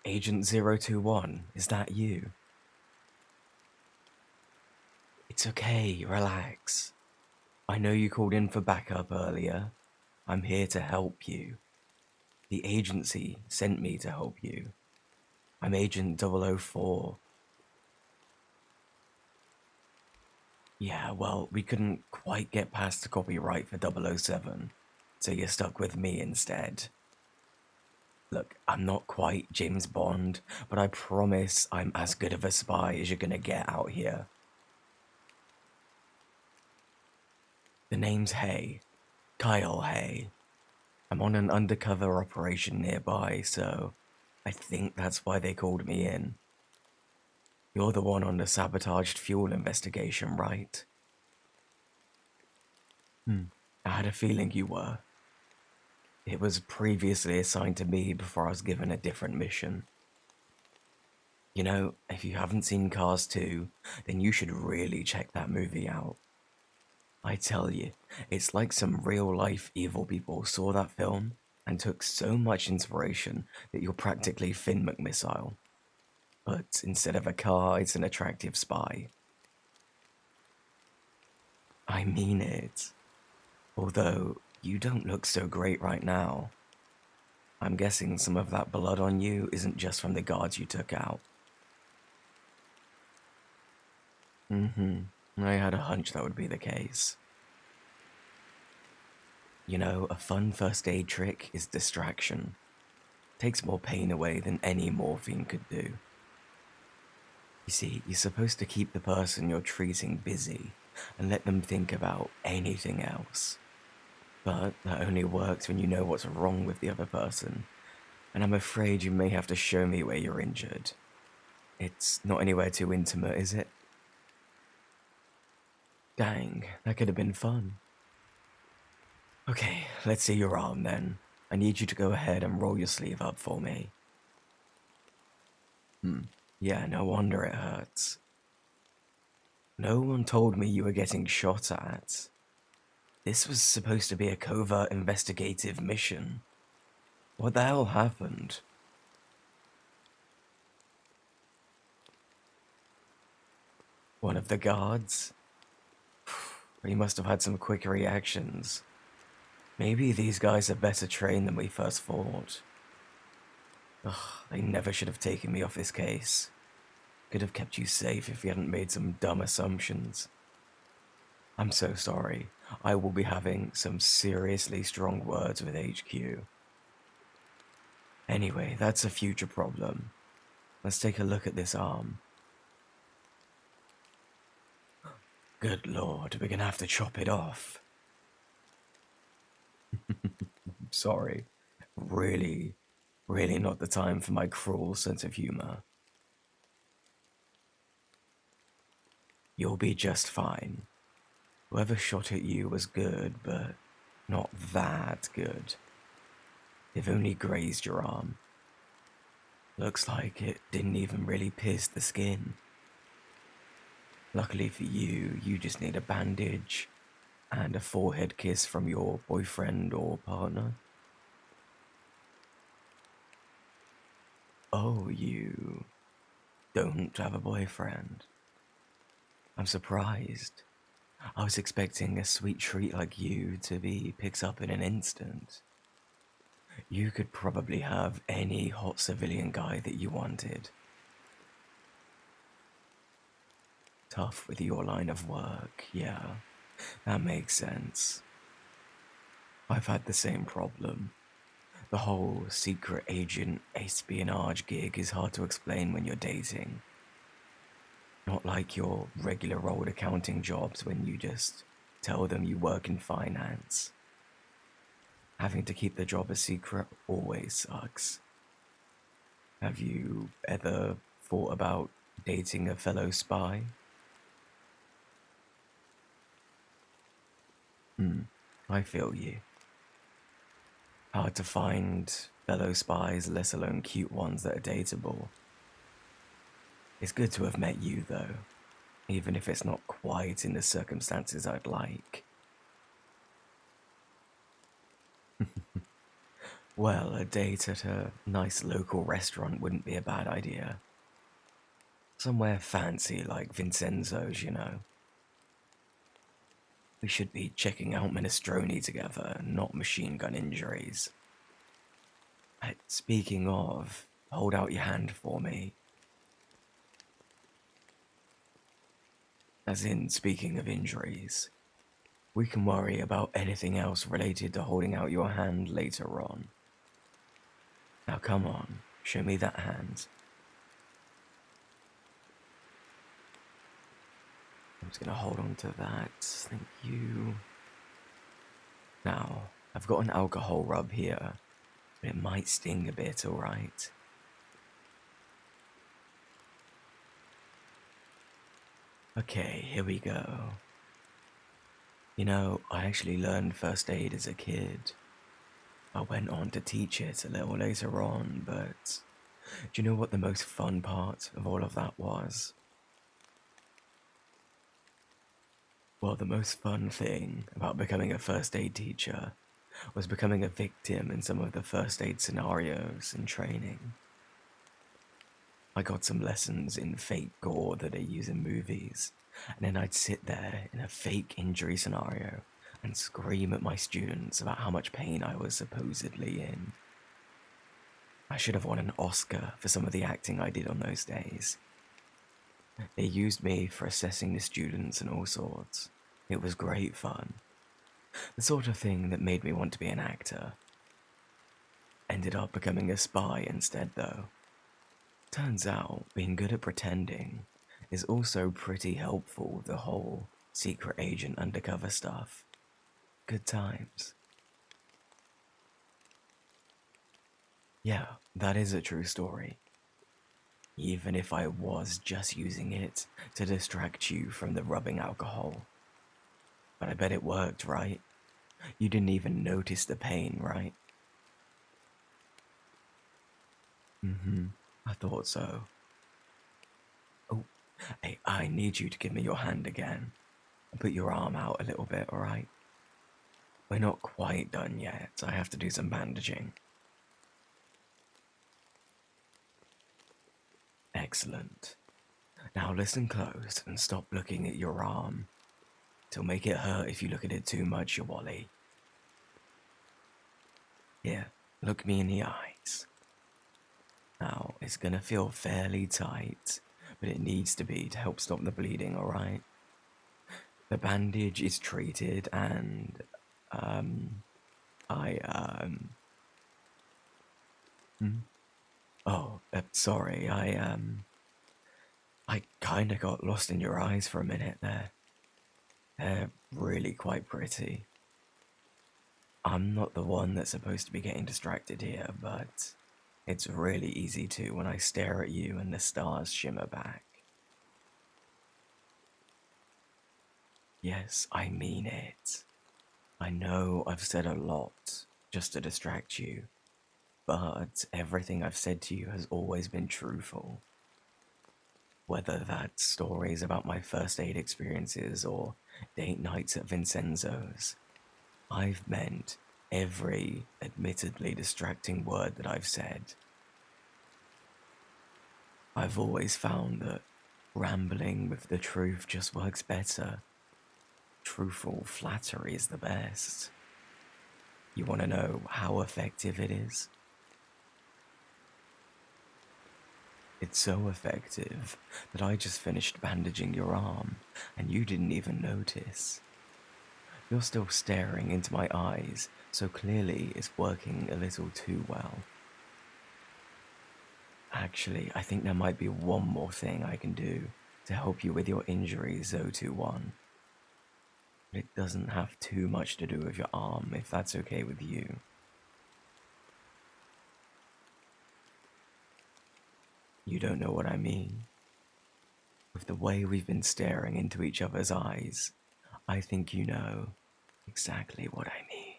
Agent 021, is that you? It's okay, relax. I know you called in for backup earlier. I'm here to help you. The agency sent me to help you. I'm Agent 004. Yeah, well, we couldn't quite get past the copyright for 007, so you're stuck with me instead. Look, I'm not quite James Bond, but I promise I'm as good of a spy as you're gonna get out here. The name's Hay. Kyle Hay. I'm on an undercover operation nearby, so I think that's why they called me in. You're the one on the sabotaged fuel investigation, right? I had a feeling you were. It was previously assigned to me before I was given a different mission. You know, if you haven't seen Cars 2, then you should really check that movie out. I tell you, it's like some real-life evil people saw that film and took so much inspiration that you're practically Finn McMissile. But instead of a car, it's an attractive spy. I mean it. Although, you don't look so great right now. I'm guessing some of that blood on you isn't just from the guards you took out. I had a hunch that would be the case. You know, a fun first aid trick is distraction. Takes more pain away than any morphine could do. You see, you're supposed to keep the person you're treating busy and let them think about anything else. But that only works when you know what's wrong with the other person, and I'm afraid you may have to show me where you're injured. It's not anywhere too intimate, is it? Dang, that could have been fun. Okay, let's see your arm then. I need you to go ahead and roll your sleeve up for me. Yeah, no wonder it hurts. No one told me you were getting shot at. This was supposed to be a covert investigative mission. What the hell happened? One of the guards? He must have had some quick reactions. Maybe these guys are better trained than we first thought. Ugh, they never should have taken me off this case. Could have kept you safe if you hadn't made some dumb assumptions. I'm so sorry. I will be having some seriously strong words with HQ. Anyway, that's a future problem. Let's take a look at this arm. Good lord, we're gonna have to chop it off. Sorry. Really not the time for my cruel sense of humor. You'll be just fine. Whoever shot at you was good, but not that good. They've only grazed your arm. Looks like it didn't even really pierce the skin. Luckily for you, you just need a bandage and a forehead kiss from your boyfriend or partner. Oh, you don't have a boyfriend? I'm surprised. I was expecting a sweet treat like you to be picked up in an instant. You could probably have any hot civilian guy that you wanted. Tough with your line of work, yeah, that makes sense. I've had the same problem. The whole secret agent espionage gig is hard to explain when you're dating. Not like your regular old accounting jobs when you just tell them you work in finance. Having to keep the job a secret always sucks. Have you ever thought about dating a fellow spy? I feel you. Hard to find fellow spies, let alone cute ones that are dateable. It's good to have met you, though, even if it's not quite in the circumstances I'd like. Well, a date at a nice local restaurant wouldn't be a bad idea. Somewhere fancy like Vincenzo's, you know. We should be checking out minestrone together, not machine gun injuries. Speaking of, hold out your hand for me. As in, speaking of injuries, we can worry about anything else related to holding out your hand later on. Now come on, show me that hand. I'm just gonna hold on to that, thank you. Now, I've got an alcohol rub here, but it might sting a bit, alright? Okay, here we go. You know, I actually learned first aid as a kid. I went on to teach it a little later on, but do you know what the most fun part of all of that was? Well, the most fun thing about becoming a first aid teacher was becoming a victim in some of the first aid scenarios in training. I got some lessons in fake gore that they use in movies, and then I'd sit there in a fake injury scenario and scream at my students about how much pain I was supposedly in. I should have won an Oscar for some of the acting I did on those days. They used me for assessing the students and all sorts. It was great fun. The sort of thing that made me want to be an actor. Ended up becoming a spy instead, though. Turns out, being good at pretending is also pretty helpful with the whole secret agent undercover stuff. Good times. Yeah, that is a true story. Even if I was just using it to distract you from the rubbing alcohol. But I bet it worked, right? You didn't even notice the pain, right? I thought so. Oh, hey, I need you to give me your hand again. Put your arm out a little bit, alright? We're not quite done yet. I have to do some bandaging. Excellent. Now listen close and stop looking at your arm. It'll make it hurt if you look at it too much, you Wally. Here, look me in the eyes. Now, it's gonna feel fairly tight, but it needs to be to help stop the bleeding, alright? The bandage is treated and, I, Oh, sorry, I kinda got lost in your eyes for a minute there. They're really quite pretty. I'm not the one that's supposed to be getting distracted here, but it's really easy to when I stare at you and the stars shimmer back. Yes, I mean it. I know I've said a lot just to distract you, but everything I've said to you has always been truthful. Whether that's stories about my first aid experiences or date nights at Vincenzo's, I've meant every admittedly distracting word that I've said. I've always found that rambling with the truth just works better. Truthful flattery is the best. You want to know how effective it is? It's so effective that I just finished bandaging your arm and you didn't even notice. You're still staring into my eyes, so clearly it's working a little too well. Actually, I think there might be one more thing I can do to help you with your injuries, 021. But it doesn't have too much to do with your arm, if that's okay with you. You don't know what I mean? With the way we've been staring into each other's eyes, I think you know exactly what I mean.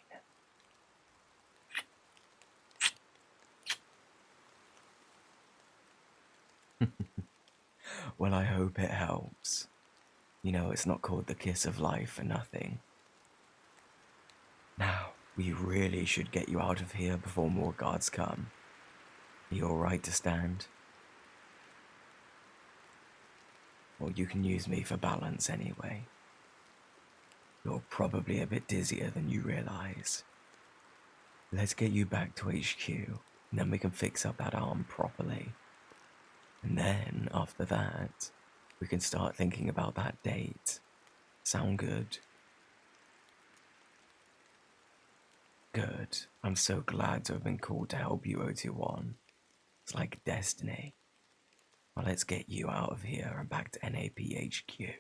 Well, I hope it helps. You know, it's not called the kiss of life for nothing. Now, We really should get you out of here before more guards come. Are you alright to stand? Or you can use me for balance anyway. You're probably a bit dizzier than you realize. Let's get you back to HQ, and then we can fix up that arm properly. And then, after that, we can start thinking about that date. Sound good? Good. I'm so glad to have been called to help you, O21. It's like destiny. Well, let's get you out of here and back to NAPHQ.